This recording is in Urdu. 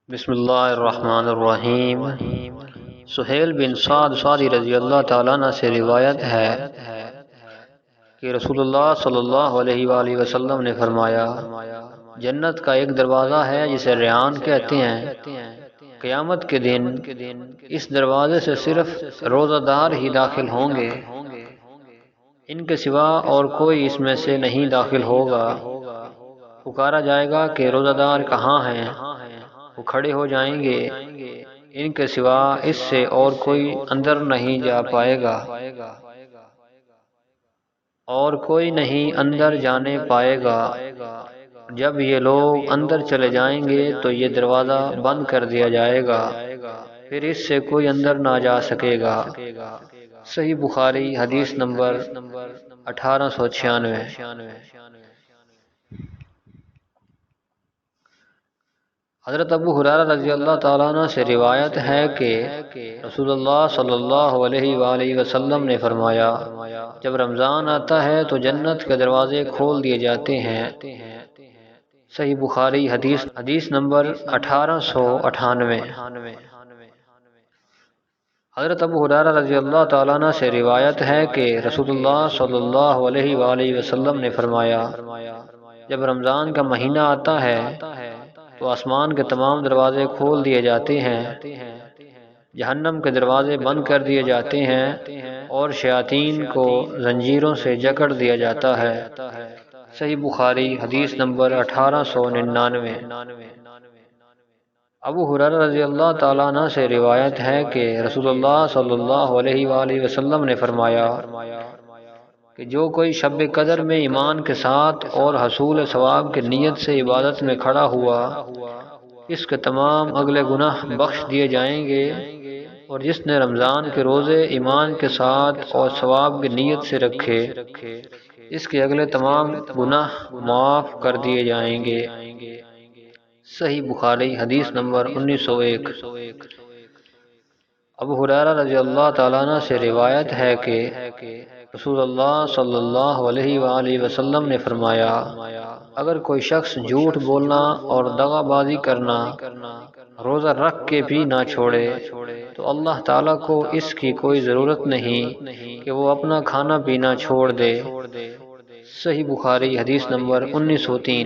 بسم اللہ الرحمن الرحیم۔ سہیل بن سعد سعدی رضی اللہ تعالیٰ عنہ سے روایت ہے کہ رسول اللہ صلی اللہ علیہ وآلہ وسلم نے فرمایا، جنت کا ایک دروازہ ہے جسے ریان کہتے ہیں۔ قیامت کے دن اس دروازے سے صرف روزہ دار ہی داخل ہوں گے، ان کے سوا اور کوئی اس میں سے نہیں داخل ہوگا۔ پکارا جائے گا کہ روزہ دار کہاں ہیں؟ وہ کھڑے ہو جائیں گے، ان کے سوا اس سے اور کوئی اندر نہیں جا پائے گا، اور کوئی نہیں اندر جانے پائے گا۔ جب یہ لوگ اندر چلے جائیں گے تو یہ دروازہ بند کر دیا جائے گا، پھر اس سے کوئی اندر نہ جا سکے گا۔ صحیح بخاری حدیث نمبر 1896۔ حضرت ابو ہریرہ رضی اللہ تعالیٰ عنہ سے روایت ہے کہ رسول اللہ صلی اللہ علیہ وآلہ وسلم نے فرمایا، جب رمضان آتا ہے تو جنت کے دروازے کھول دیے جاتے ہیں۔ صحیح بخاری حدیث نمبر 1898۔ حضرت ابو ہریرہ رضی اللہ تعالیٰ عنہ سے روایت ہے کہ رسول اللہ صلی اللہ علیہ وآلہ وسلم نے فرمایا، جب رمضان کا مہینہ آتا ہے تو آسمان کے تمام دروازے کھول دیے جاتے ہیں، جہنم کے دروازے بند کر دیے جاتے ہیں، اور شیاطین کو زنجیروں سے جکڑ دیا جاتا ہے۔ صحیح بخاری حدیث نمبر 1899۔ ابو ہریرہ رضی اللہ تعالیٰ عنہ سے روایت ہے کہ رسول اللہ صلی اللہ علیہ وآلہ وسلم نے فرمایا کہ جو کوئی شب قدر میں ایمان کے ساتھ اور حصول ثواب کی نیت سے عبادت میں کھڑا ہوا، اس کے تمام اگلے گناہ بخش دیے جائیں گے، اور جس نے رمضان کے روزے ایمان کے ساتھ اور ثواب کی نیت سے رکھے، اس کے اگلے تمام گناہ معاف کر دیے جائیں گے۔ صحیح بخاری حدیث نمبر 1901۔ ابو ہریرہ رضی اللہ تعالیٰ عنہ سے روایت ہے کہ رسول اللہ صلی اللہ علیہ وآلہ وسلم نے فرمایا، اگر کوئی شخص جھوٹ بولنا اور دغا بازی کرنا روزہ رکھ کے بھی نہ چھوڑے تو اللہ تعالیٰ کو اس کی کوئی ضرورت نہیں کہ وہ اپنا کھانا پینا چھوڑ دے۔ صحیح بخاری حدیث نمبر 1903۔